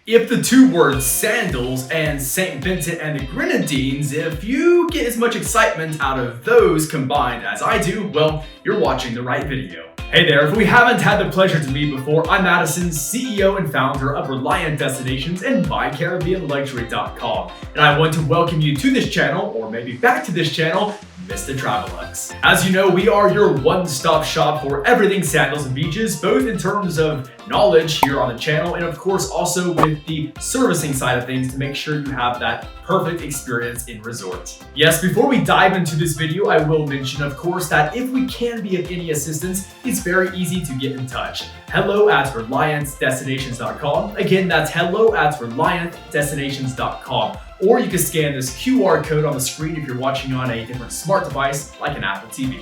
If the two words Sandals and St. Vincent and the Grenadines, if you get as much excitement out of those combined as I do, well, you're watching the right video. Hey there, if we haven't had the pleasure to meet before, I'm Madison, CEO and founder of Reliant Destinations and MyCaribbeanLuxury.com. And I want to welcome you to this channel, or maybe back to this channel, Mr TraveLux. As you know, we are your one-stop shop for everything sandals and beaches, both in terms of knowledge here on the channel and of course also with the servicing side of things to make sure you have that perfect experience in resorts. Yes, before we dive into this video, I will mention of course that if we can be of any assistance, it's very easy to get in touch. hello@ReliantDestinations.com. Again, that's hello@ReliantDestinations.com. Or you can scan this QR code on the screen if you're watching on a different smart device like an Apple TV.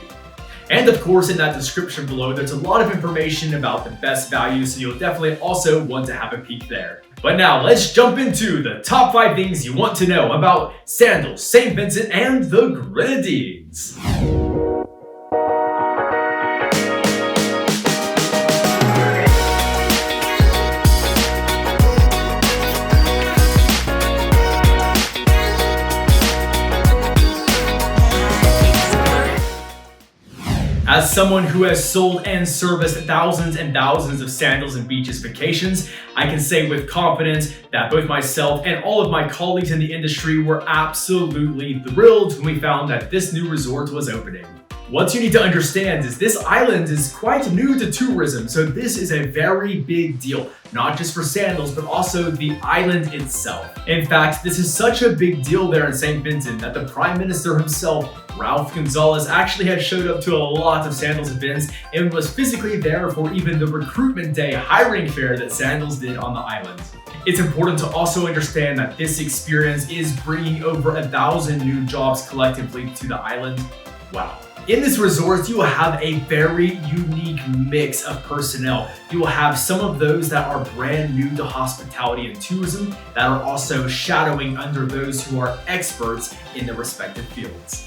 And of course, in that description below, there's a lot of information about the best value, so you'll definitely also want to have a peek there. But now let's jump into the top 5 things you want to know about Sandals St. Vincent and the Grenadines. As someone who has sold and serviced thousands and thousands of Sandals and Beaches vacations, I can say with confidence that both myself and all of my colleagues in the industry were absolutely thrilled when we found that this new resort was opening. What you need to understand is this island is quite new to tourism, so this is a very big deal, not just for Sandals, but also the island itself. In fact, this is such a big deal there in St. Vincent that the Prime Minister himself, Ralph Gonzalez, actually had showed up to a lot of Sandals events and was physically there for even the recruitment day hiring fair that Sandals did on the island. It's important to also understand that this experience is bringing over 1,000 new jobs collectively to the island. Wow. In this resort, you will have a very unique mix of personnel. You will have some of those that are brand new to hospitality and tourism that are also shadowing under those who are experts in their respective fields.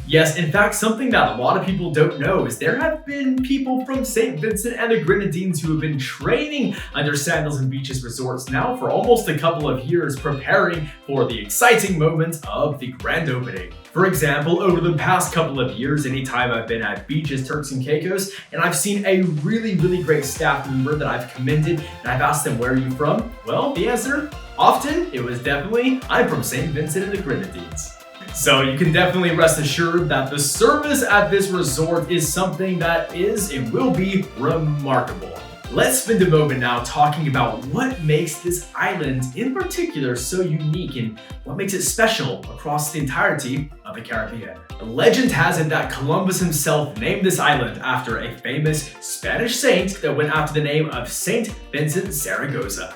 Yes, in fact, something that a lot of people don't know is there have been people from St. Vincent and the Grenadines who have been training under Sandals and Beaches Resorts now for almost a couple of years, preparing for the exciting moment of the grand opening. For example, over the past couple of years, anytime I've been at beaches, Turks and Caicos, and I've seen a really great staff member that I've commended, and I've asked them, where are you from? Well, the answer, often, it was definitely, I'm from St. Vincent and the Grenadines. So you can definitely rest assured that the service at this resort is something that is and will be remarkable. Let's spend a moment now talking about what makes this island in particular so unique and what makes it special across the entirety of the Caribbean. The legend has it that Columbus himself named this island after a famous Spanish saint that went after the name of Saint Vincent Zaragoza.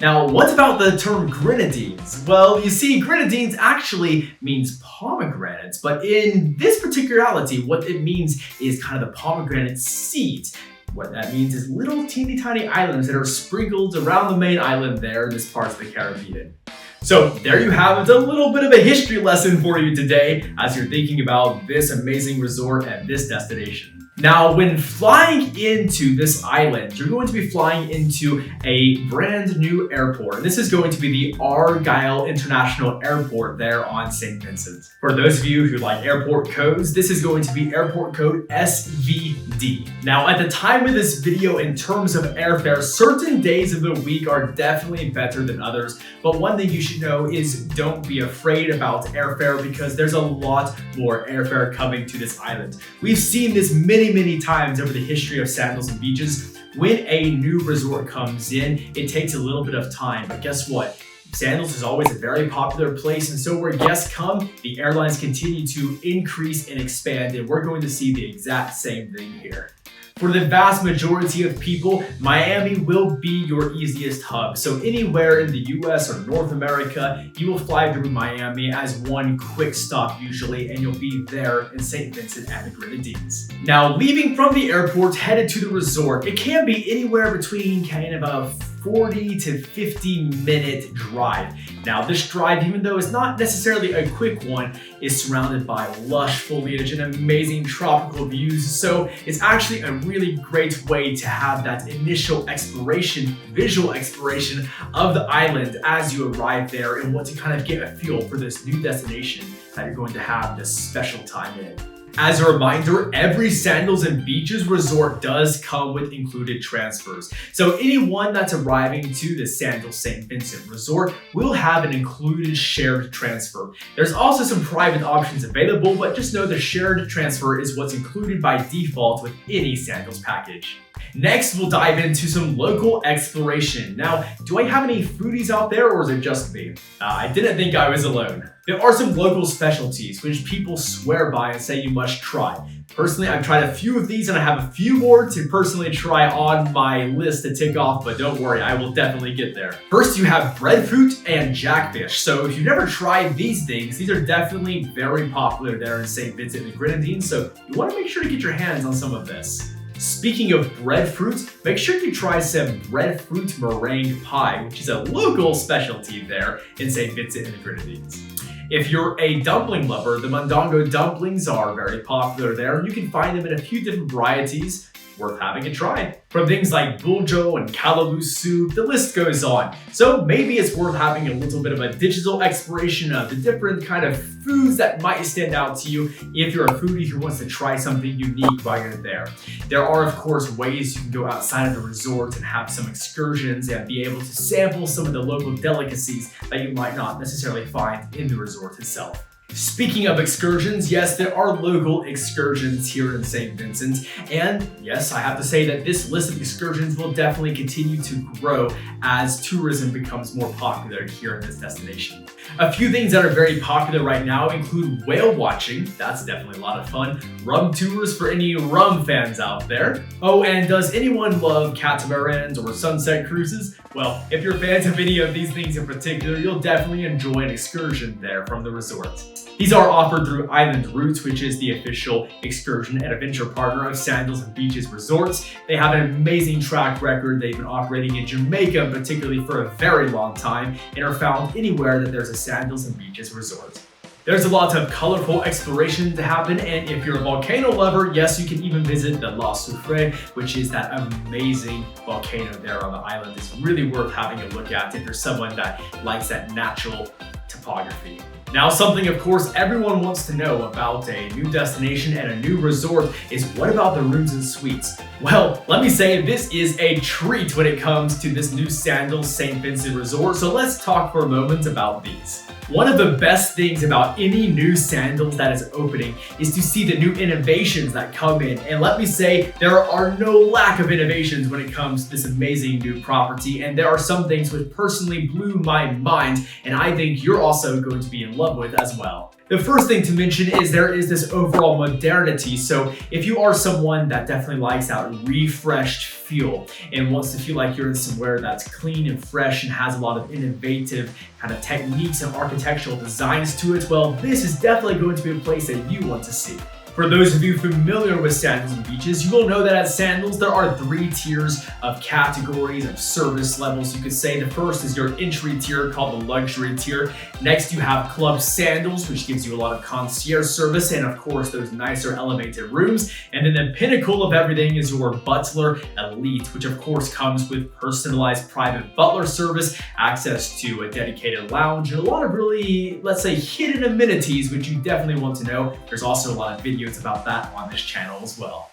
Now, what about the term Grenadines? Well, you see, Grenadines actually means pomegranates, but in this particularity, what it means is kind of the pomegranate seeds. What that means is little teeny tiny islands that are sprinkled around the main island there in this part of the Caribbean. So there you have it, a little bit of a history lesson for you today as you're thinking about this amazing resort and this destination. Now, when flying into this island, you're going to be flying into a brand new airport. This is going to be the Argyle International Airport there on St. Vincent. For those of you who like airport codes, this is going to be airport code SVD. Now, at the time of this video, in terms of airfare, certain days of the week are definitely better than others. But one thing you should know is don't be afraid about airfare because there's a lot more airfare coming to this island. We've seen this many times over the history of Sandals and Beaches. When a new resort comes in, it takes a little bit of time, but guess what? Sandals is always a very popular place, and so where guests come, the airlines continue to increase and expand, and we're going to see the exact same thing here. For the vast majority of people, Miami will be your easiest hub. So anywhere in the US or North America, you will fly through Miami as one quick stop usually, and you'll be there in St. Vincent and the Grenadines. Now, leaving from the airport, headed to the resort, it can be anywhere between kind of a 40 to 50-minute drive. Now this drive, even though it's not necessarily a quick one, is surrounded by lush foliage and amazing tropical views, so it's actually a really great way to have that initial exploration, visual exploration of the island as you arrive there and want to kind of get a feel for this new destination that you're going to have this special time in. As a reminder, every Sandals and Beaches resort does come with included transfers. So anyone that's arriving to the Sandals St. Vincent Resort will have an included shared transfer. There's also some private options available, but just know the shared transfer is what's included by default with any Sandals package. Next, we'll dive into some local exploration. Now, do I have any foodies out there, or is it just me? I didn't think I was alone. There are some local specialties which people swear by and say you must try. Personally, I've tried a few of these and I have a few more to personally try on my list to tick off, but don't worry, I will definitely get there. First, you have breadfruit and jackfish. So if you've never tried these things, these are definitely very popular there in St. Vincent the Grenadines, so you want to make sure to get your hands on some of this. Speaking of breadfruit, make sure you try some breadfruit meringue pie, which is a local specialty there in St. Vincent and the Grenadines. If you're a dumpling lover, the mondongo dumplings are very popular there, and you can find them in a few different varieties. Worth having a try. From things like buljo and callaloo soup, the list goes on. So maybe it's worth having a little bit of a digital exploration of the different kind of foods that might stand out to you if you're a foodie who wants to try something unique while you're there. There are, of course, ways you can go outside of the resort and have some excursions and be able to sample some of the local delicacies that you might not necessarily find in the resort itself. Speaking of excursions, yes, there are local excursions here in St. Vincent, and yes, I have to say that this list of excursions will definitely continue to grow as tourism becomes more popular here in this destination. A few things that are very popular right now include whale watching, that's definitely a lot of fun, rum tours for any rum fans out there. Oh, and does anyone love catamarans or sunset cruises? Well, if you're fans of any of these things in particular, you'll definitely enjoy an excursion there from the resort. These are offered through Island Routes, which is the official excursion and adventure partner of Sandals and Beaches Resorts. They have an amazing track record. They've been operating in Jamaica particularly for a very long time and are found anywhere that there's a Sandals and Beaches Resort. There's a lot of colorful exploration to happen, and if you're a volcano lover, yes, you can even visit the La Soufrière, which is that amazing volcano there on the island. It's really worth having a look at if you're someone that likes that natural topography. Now, something of course everyone wants to know about a new destination and a new resort is, what about the rooms and suites? Well, let me say this is a treat when it comes to this new Sandals St. Vincent Resort, so let's talk for a moment about these. One of the best things about any new Sandals that is opening is to see the new innovations that come in. And let me say, there are no lack of innovations when it comes to this amazing new property. And there are some things which personally blew my mind, and I think you're also going to be in love with as well. The first thing to mention is there is this overall modernity. So if you are someone that definitely likes that refreshed feel and wants to feel like you're in somewhere that's clean and fresh and has a lot of innovative kind of techniques and architectural designs to it, well, this is definitely going to be a place that you want to see. For those of you familiar with Sandals and Beaches, you will know that at Sandals, there are 3 tiers of categories of service levels. You could say the first is your entry tier called the luxury tier. Next, you have Club Sandals, which gives you a lot of concierge service and of course those nicer elevated rooms. And then the pinnacle of everything is your Butler Elite, which of course comes with personalized private butler service, access to a dedicated lounge, and a lot of really, let's say, hidden amenities, which you definitely want to know. There's also a lot of videos about that on this channel as well.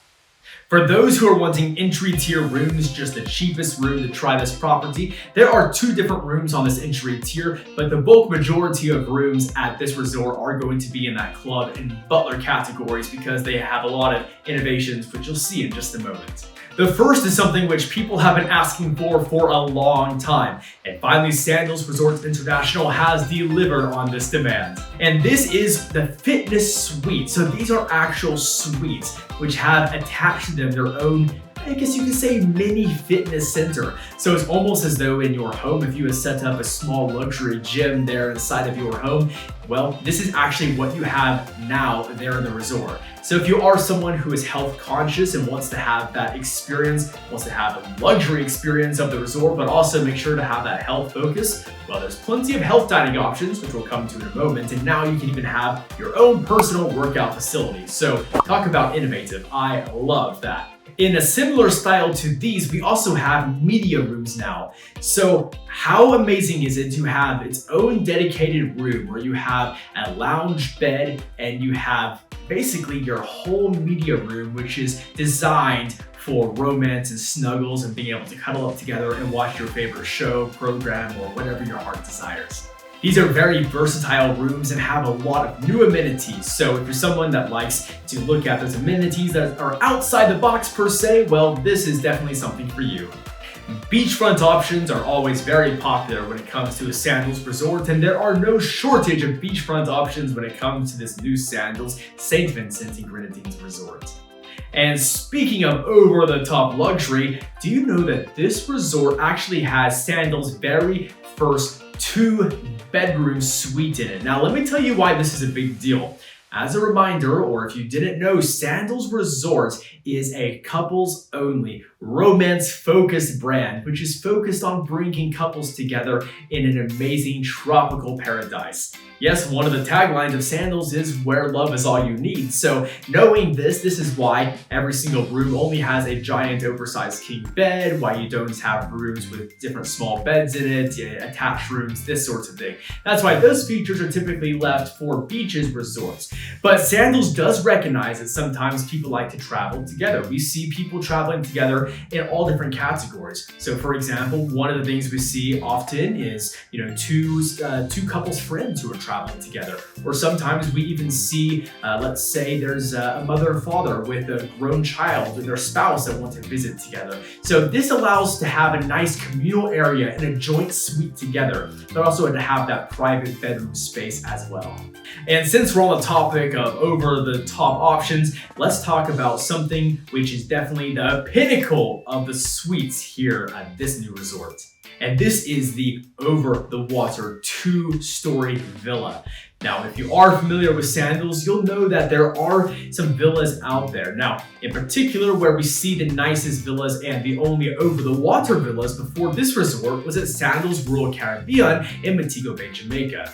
For those who are wanting entry tier rooms, just the cheapest room to try this property, there are 2 different rooms on this entry tier, but the bulk majority of rooms at this resort are going to be in that club and butler categories because they have a lot of innovations, which you'll see in just a moment. The first is something which people have been asking for a long time, and finally Sandals Resorts International has delivered on this demand. And this is the fitness suite. So these are actual suites which have attached to them their own I guess you could say, mini fitness center. So it's almost as though in your home, if you had set up a small luxury gym there inside of your home, well, this is actually what you have now there in the resort. So if you are someone who is health conscious and wants to have that experience, wants to have a luxury experience of the resort, but also make sure to have that health focus, well, there's plenty of health dining options, which we'll come to in a moment. And now you can even have your own personal workout facility. So talk about innovative. I love that. In a similar style to these, we also have media rooms now. So how amazing is it to have its own dedicated room where you have a lounge bed and you have basically your whole media room, which is designed for romance and snuggles and being able to cuddle up together and watch your favorite show, program, or whatever your heart desires. These are very versatile rooms and have a lot of new amenities. So if you're someone that likes to look at those amenities that are outside the box per se, well, this is definitely something for you. Beachfront options are always very popular when it comes to a Sandals Resort, and there are no shortage of beachfront options when it comes to this new Sandals St. Vincent the Grenadines Resort. And speaking of over-the-top luxury, do you know that this resort actually has Sandals' very first 2-bedroom suite in it? Now, let me tell you why this is a big deal. As a reminder, or if you didn't know, Sandals Resort is a couples-only, romance-focused brand, which is focused on bringing couples together in an amazing tropical paradise. Yes, one of the taglines of Sandals is where love is all you need. So knowing this is why every single room only has a giant oversized king bed, why you don't have rooms with different small beds in it, attached rooms, this sort of thing. That's why those features are typically left for beaches resorts. But Sandals does recognize that sometimes people like to travel together. We see people traveling together in all different categories. So for example, one of the things we see often is, two couples friends who are traveling together. Or sometimes we even see, let's say there's a mother and father with a grown child and their spouse that want to visit together. So this allows to have a nice communal area and a joint suite together, but also to have that private bedroom space as well. And since we're on the topic of over-the-top options, let's talk about something which is definitely the pinnacle of the suites here at this new resort. And this is the over-the-water 2-story villa. Now, if you are familiar with Sandals, you'll know that there are some villas out there. Now, in particular, where we see the nicest villas and the only over-the-water villas before this resort was at Sandals Royal Caribbean in Montego Bay, Jamaica.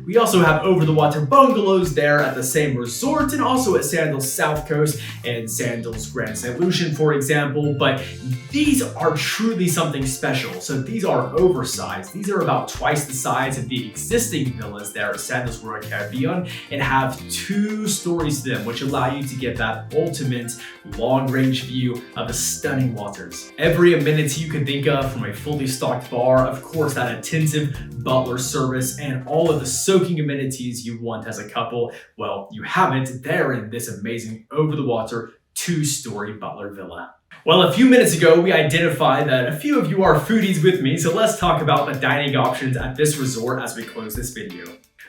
We also have over-the-water bungalows there at the same resort and also at Sandals South Coast and Sandals Grand St. Lucian, for example, but these are truly something special. So these are oversized. These are about twice the size of the existing villas there at Sandals Royal Caribbean and have 2 stories to them, which allow you to get that ultimate long-range view of the stunning waters. Every amenity you can think of, from a fully stocked bar, of course that attentive butler service, and all of the soaking amenities you want as a couple, well, you have it there in this amazing over-the-water 2-story butler villa. Well, a few minutes ago, we identified that a few of you are foodies with me, so let's talk about the dining options at this resort as we close this video.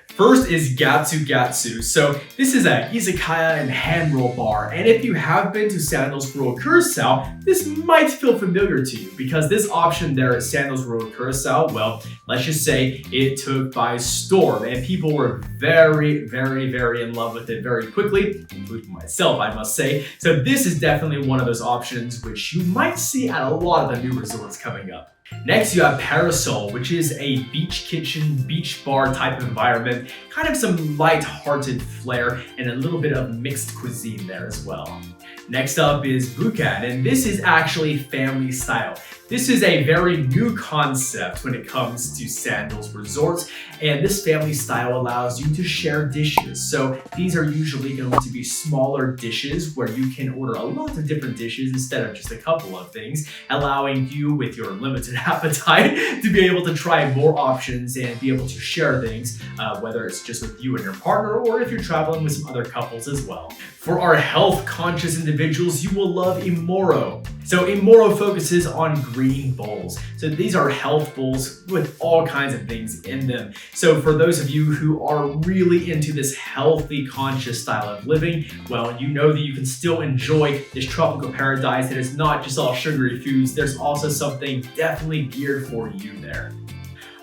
First is Gatsu Gatsu. So this is a izakaya and hand roll bar, and if you have been to Sandals Royal Curacao, this might feel familiar to you because this option there at Sandals Royal Curacao, well, let's just say it took by storm and people were very, very, very in love with it very quickly, including myself, I must say. So this is definitely one of those options which you might see at a lot of the new resorts coming up. Next, you have Parasol, which is a beach kitchen, beach bar type of environment, kind of some light-hearted flair and a little bit of mixed cuisine there as well. Next up is Bukan, and this is actually family style. This is a very new concept when it comes to Sandals Resorts, and this family style allows you to share dishes. So these are usually going to be smaller dishes where you can order a lot of different dishes instead of just a couple of things, allowing you with your limited appetite to be able to try more options and be able to share things, whether it's just with you and your partner or if you're traveling with some other couples as well. For our health-conscious individuals, you will love Imoro. So Imoro focuses on green bowls. So these are health bowls with all kinds of things in them. So for those of you who are really into this healthy, conscious style of living, well, you know that you can still enjoy this tropical paradise that is not just all sugary foods. There's also something definitely geared for you there.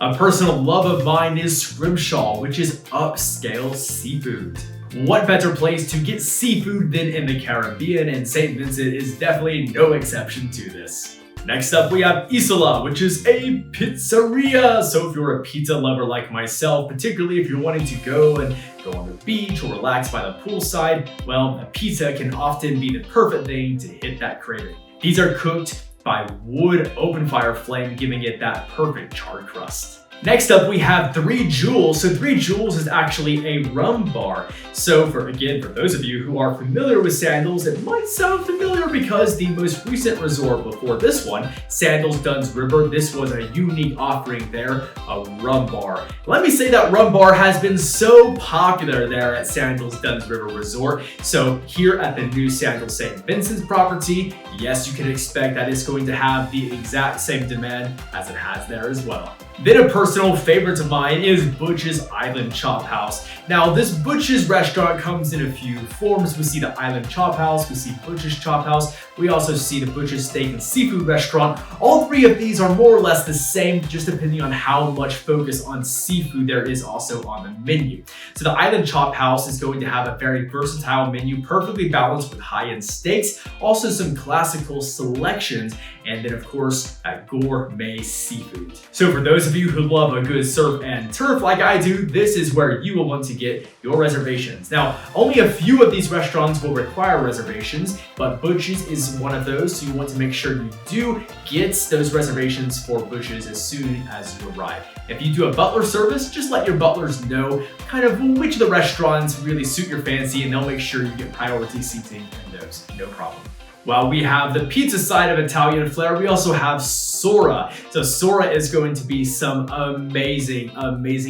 A personal love of mine is scrimshaw, which is upscale seafood. What better place to get seafood than in the Caribbean, and St. Vincent is definitely no exception to this. Next up, we have Isola, which is a pizzeria. So if you're a pizza lover like myself, particularly if you're wanting to go on the beach or relax by the poolside, well, a pizza can often be the perfect thing to hit that craving. These are cooked by wood open fire flame, giving it that perfect charred crust. Next up, we have 3 Jewels. So 3 Jewels is actually a rum bar. So for those of you who are familiar with Sandals, it might sound familiar because the most recent resort before this one, Sandals Dunn's River, this was a unique offering there, a rum bar. Let me say that rum bar has been so popular there at Sandals Dunn's River Resort. So here at the new Sandals St. Vincent's property, yes, you can expect that it's going to have the exact same demand as it has there as well. Then a personal favorite of mine is Butch's Island Chop House. Now this Butch's restaurant comes in a few forms. We see the Island Chop House, we see Butch's Chop House, we also see the Butch's Steak and Seafood Restaurant. All 3 of these are more or less the same, just depending on how much focus on seafood there is also on the menu. So the Island Chop House is going to have a very versatile menu, perfectly balanced with high-end steaks, also some classical selections, and then of course gourmet seafood. So for those of you who love a good surf and turf like I do, this is where you will want to get your reservations. Now, only a few of these restaurants will require reservations, but Butch's is one of those, so you want to make sure you do get those reservations for Butch's as soon as you arrive. If you do a butler service, just let your butlers know kind of which of the restaurants really suit your fancy, and they'll make sure you get priority seating in those, no problem. While we have the pizza side of Italian flair, we also have Sora. So Sora is going to be some amazing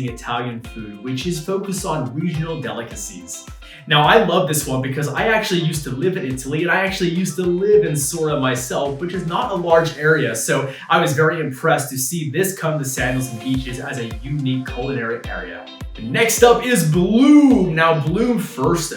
Italian food, which is focused on regional delicacies. Now, I love this one because I actually used to live in Italy, and I actually used to live in Sora myself, which is not a large area. So I was very impressed to see this come to Sandals and Beaches as a unique culinary area. Next up is Bloom. Now, Bloom first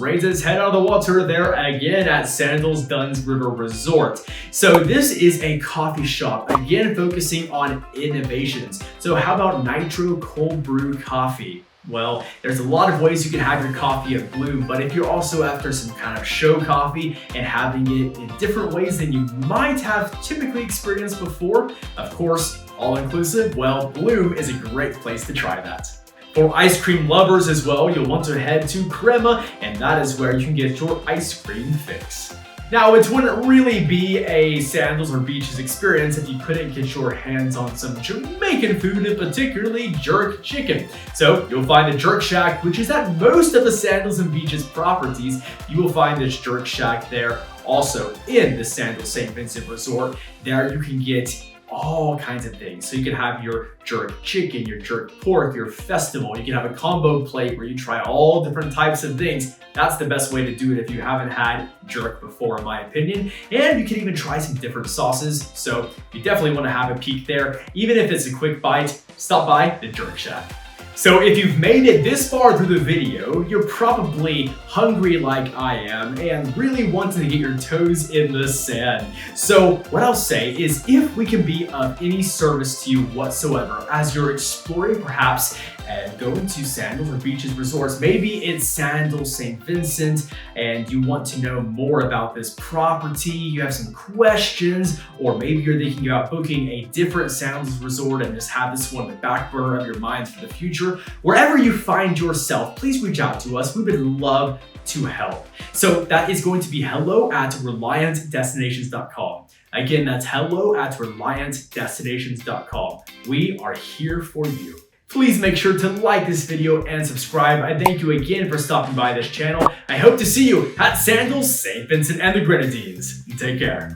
raised its head out of the water there again at Sandals Dunn's River Resort. So this is a coffee shop, again focusing on innovations. So how about nitro cold brew coffee? Well, there's a lot of ways you can have your coffee at Bloom, but if you're also after some kind of show coffee and having it in different ways than you might have typically experienced before, of course, all inclusive, well, Bloom is a great place to try that. For ice cream lovers as well, you'll want to head to Crema, and that is where you can get your ice cream fix. Now, it wouldn't really be a Sandals or Beaches experience if you couldn't get your hands on some Jamaican food, and particularly jerk chicken. So you'll find the Jerk Shack, which is at most of the Sandals and Beaches properties. You will find this Jerk Shack there also in the Sandals St. Vincent Resort. There you can get all kinds of things. So you can have your jerk chicken, your jerk pork, your festival. You can have a combo plate where you try all different types of things. That's the best way to do it if you haven't had jerk before, in my opinion. And you can even try some different sauces. So you definitely want to have a peek there. Even if it's a quick bite, stop by the Jerk Shack. So if you've made it this far through the video, you're probably hungry like I am and really wanting to get your toes in the sand. So what I'll say is, if we can be of any service to you whatsoever as you're exploring perhaps and going to Sandals or Beaches Resorts, maybe it's Sandals St. Vincent and you want to know more about this property, you have some questions, or maybe you're thinking about booking a different Sandals Resort and just have this one in the back burner of your mind for the future, wherever you find yourself, please reach out to us. We would love to help. So that is going to be hello@ReliantDestinations.com. Again, that's hello@ReliantDestinations.com. We are here for you. Please make sure to like this video and subscribe. I thank you again for stopping by this channel. I hope to see you at Sandals St. Vincent and the Grenadines. Take care.